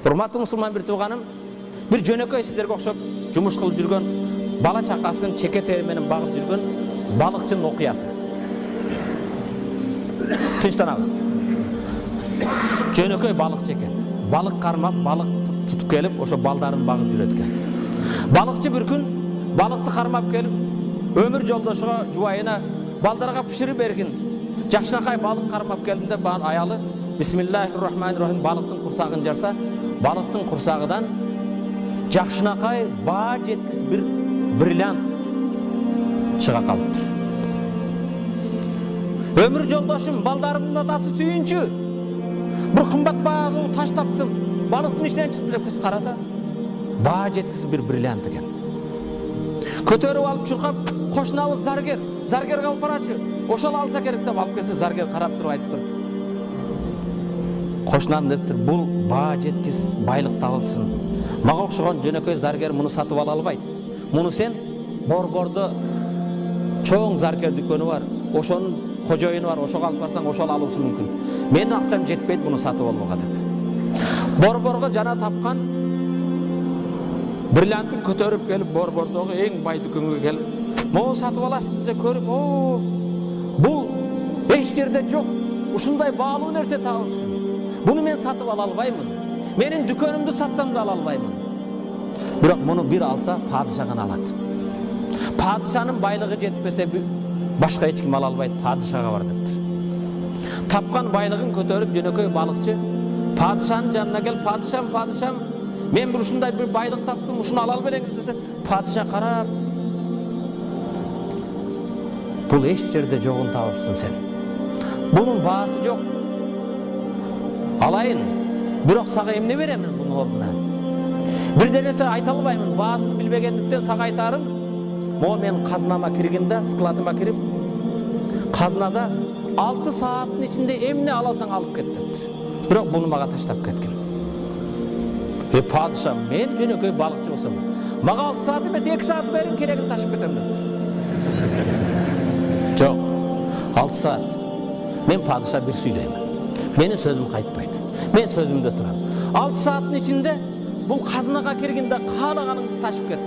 Урматтуу мусулман бир тууганым, бир жөнөкөй сиздерге окшоп жумуш кылып жүргөн, бала чакасын чеке тери менен багып жүргөн балыкчынын окуясы. Тынчтанабыз. Жөнөкөй балыкчы экен. Балык кармап, балык тутуп келип, ошо балдарын багып жүрөт экен. Балыкчы бир күн балыкты кармап келип, өмүр жолдошуга, жубайына балдарга пиширип бергин. Жакшынакай балык кармап келдим деп аялы Бисмиллахир-рахманир-рахим балыктын курсагын жарса, балыктын курсагыдан жакшынакай баа жеткис бир бриллиант чыга калыптыр. Өмүр жолдошум, балдарымдын атасы сүйүнчү. Бир кымбат баалуу таш таптым. Балыктын ичинен чыкты деп караса, баа жеткис бир бриллиант экен. Көтөрүп алып чуркап, кошунабыз заргерге алып барачы. Ошол алса керек деп алып келсе, заргер карап туруп айтыптыр. Кошунам дептир, бул баа жеткис байлык табыпсың. Мага окшогон жөнөкөй заргер муну сатып ала албайт. Муну сен Борбордо чоң заргер дүкөнү бар. Ошонун кожоюну бар, ошого алып барсаң, ошол алуусу мүмкүн. Менин акчам жетпейт муну сатып алууга деп. Борборго жана тапкан бриллиантын көтөрүп келип, Борбордогу эң бай дүкөнгө келип, "Могу сатып аласың" десе көрүп, "О, бул эч жерде жок. Ушундай баалуу нерсе табыпсың. Буну мен сатып ала албаймын. Менин дүкөнүмдү сатсам да ала албаймын. Бирок муну бир алса, падыша гана алат. Падышанын байлыгы жетпесе, башка эч ким ала албайт, падышага бар" дептир. Тапкан байлыгын көтөрүп жөнөкөй балыкчы падышанын жанына келип, "Падышам, мен бир ушундай бир байлык таптым, ушуну ала албелеңиз" десе, падыша карап, "Бул эч жерде жогун табыпсың сен. Бунун баасы жок. Алайын, бирок сага эмне беремин бунун ордуна? Бирде нерсе айта албаймын, баасын билбегендиктен сага айтарым, могу мен казынама киргенде, складыма кирип, казынада 6 сааттын ичинде эмне аласаң алып кет" дептир. Бирок буну мага таштап кеткен. Падыша, мен жөнөкөй балыкчы болсом, мага 6 саат эмес 2 саат бериң, керегин ташып кетем дептир. Жок, 6 саат. Мен падыша бир сүйлөйм. Менин сөзүм кайтпайт. Мен сөзүмдө турам. 6 сааттын ичинде бул казынага киргенде каалаганыңды ташып кет.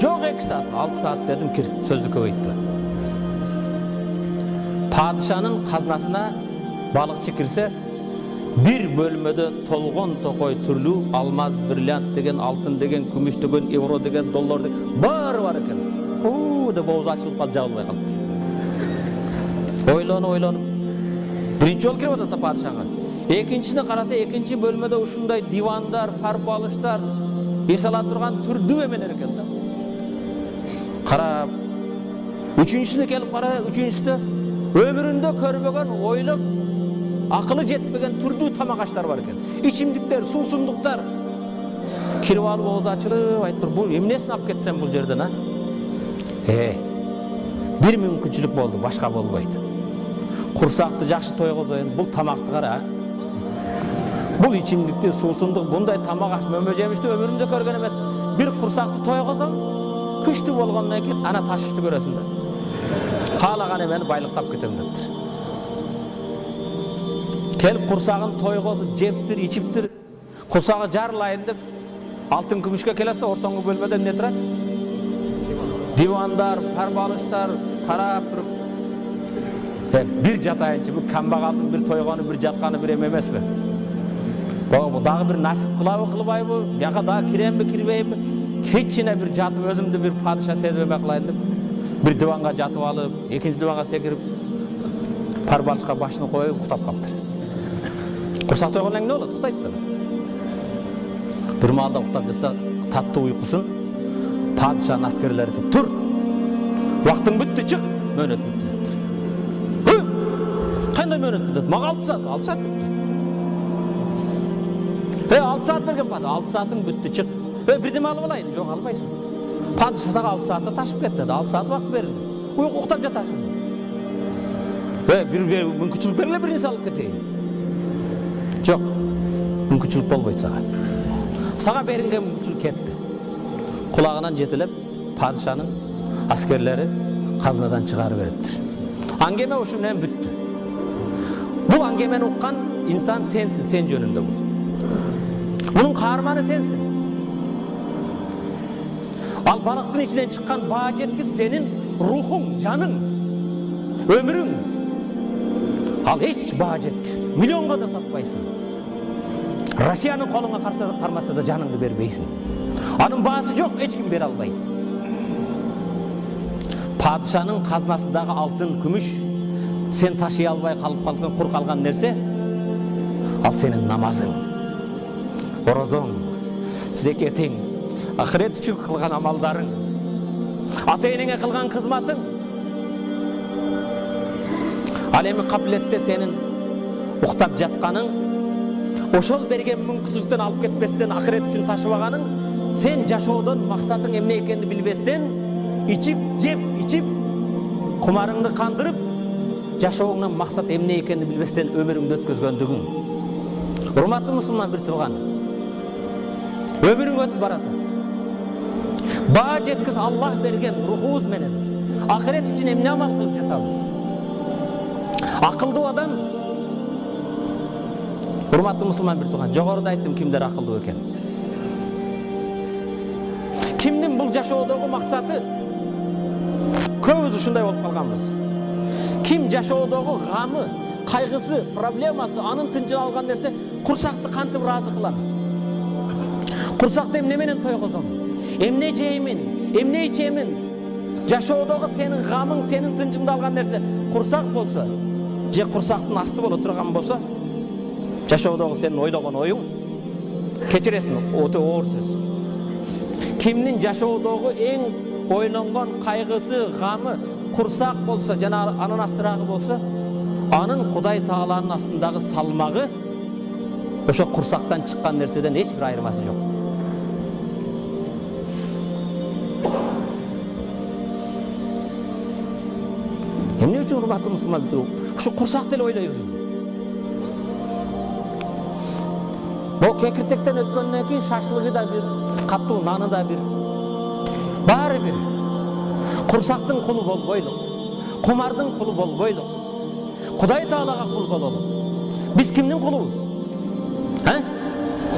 Жок 2 саат, 6 саат дедим, кир, сөздү көбөйтпө. Падышанын казынасына балыкчы кирсе, bir bölmödө толгон токой түрлүү алмаз, бриллиант деген, алтын деген, күмүш деген, евро деген, доллар деген баары бар экен. Деп оозу ачылып калып жабылбай калыптыр. Ойлонуп биринчи жолу кирип атат падышага. Экинчисине караса, экинчи бөлмөдө ушундай дивандар, парбалыштар, эс ала турган түрдүү эменер экен да. Карап, үчүнчүсүнө келип караса, үчүнчүсүдө өмүрүндө көрбөгөн, ойлоп акылы жетпеген түрдүү тамак аштар бар экен. Ичимдиктер, суусундуктар. Кирип алып оозу ачылып айтыптыр, "Бул эмнесин алып кетсем бул жерден, а?" Бир мүмкүнчүлүк болду, башка болбойт. Курсакты жакшы тойгозоюн, бул тамакты кара. Бул ичимдикти, суусундук, мындай тамак аш мөмө жемишти өмүрүмдө көргөн эмес. Бир курсакты тойгозом, күчтүү болгондон кийин ана ташышты көрөсүң да. Каалаган эмени байлыктап кетем дептир. Келип курсагын тойгозуп, жептир, ичиптир. Курсагы жарылайын деп алтын күмүшкө келсе, ортоңку бөлмөдө эмне турат? Дивандар, парбалыштар карап туруп. Бир жатайынчы, бул камбагалдын бир тойгону, бир жатканы бир эме эмеспи? Бул дагы бир насип кылабы, кылбайбы? Бияка дагы киремби, кирбейби? Кечине бир жатып, өзүмдү бир падыша сезбемей кылайын деп, бир диванга жатып алып, экинчи диванга секирип, парбалышка башын коюп уктап калыптыр. Курсак тойгондон кийин эмне болот? Уктайт да. Бир маалда уктап жатса, таттуу уйкусун падышанын аскерлери келип, "Тур! Убактың бүттү, чык! Мөөнөт бүттү" дептир. Кандай мөөнөт бүттү? Мага 6 саат, 6 саат бүттү. 6 саат берген падыша, 6 саатың бүттү, чык. Бирдеме алып алайын? Жок, албайсың. Падыша сага 6 саатта ташып кет деди. 6 саат убакыт берилди. Уктап жатасың. Бир мүмкүнчүлүк бергиле, бир нерсе алып кетейин. Жок, мүмкүнчүлүк болбойт сага. Сага берилген мүмкүнчүлүк кетти. Кулагынан жетелеп, падышанын аскерлери казынадан чыгарып бериптир. Аңгеме ушу менен бүттү. Бул аңгемени уккан инсан сенсиң, сен жөнүндө бул. Bunun kahramanı sensin. Al balıktın içinden çıkan bağa жеткіз senin ruhun, canın, ömrün. Al hiç bağa жеткіз. Milyonga da satpaysın. Rusiyanın koluna karmasa da canını vermeysin. Anın bağısı yok, hiç kim beri albaydı. Padişanın kaznasıдағы altın, kümüş sen taşıya albay kalıp kalkan, kur kalgan nerse al senin namazın, orozon, zeketin, ahiret üçün kılgan amaldarın, ata-enеңе kılgan kızmatın. Al эми кабилетте senin уктап жатканың, ошол берген мүмкүнчүлүктөн алып кетпестен ахирет үчүн ташыбаганың, sen жашоодон максатың эмне экенин билбестен, içip жеп, içip кумарыңды кандырып, жашооңдун максат эмне экенин билбестен өмүрүңдү өткөзгөндүгүң. Урматтуу мусулман бир тууган, өмүрүң өтүп баратат. Баа жеткиз Аллах берген рухубуз менен ахирет үчүн эмне амал кылып жатабыз? Акылдуу адам, урматтуу мусулман бир тууган, жогоруда айттым кимдер акылдуу экен. Кимдин бул жашоодогу максаты? Көбүз ушундай болуп калганбыз. Ким жашоодогу гамы, кайгысы, проблемасы, анын тынчын алган нерсе, курсакты кантип ыраазы кылам? Курсакты эмне менен тойгозом? Эмне жеймин? Эмне ичемин? Жашоодогу сенин гамың, сенин тынчыңды алган нерсе курсак болсо, же курсактын асты боло турган болсо, жашоодогу сенин ойлогон оюң, кечиресиң, өтө оор сөз. Кимдин жашоодогу эң ойлонгон кайгысы, гамы курсак болсо, жана анын астырагы болсо, анын Кудай Тааланын астындагы салмагы ошо курсактан чыккан нерседен эч бир айырмасы жок. Эмне үчүн урматтуу мусулман, ушу курсак деле ойлойбуз. Бул кекиртектен өткөндөн кийин шашлыгы да бир, каттуу наны да бир, баары бир. Курсактын кулу болбойлук, кумардын кулу болбойлук, Кудай Таалага кул бололук. Биз кимдин кулубуз?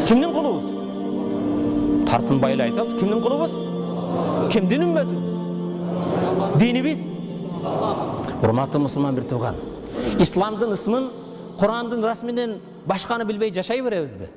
Кимдин кулубуз? Тартынбайлы айтабыз, кимдин кулубуз? Кимдин үммөтүбүз? Динибиз? Урматтуу мусулман бир тууган, исламдын ысмын, Курандын расминен башканы билбей жашай беребизби?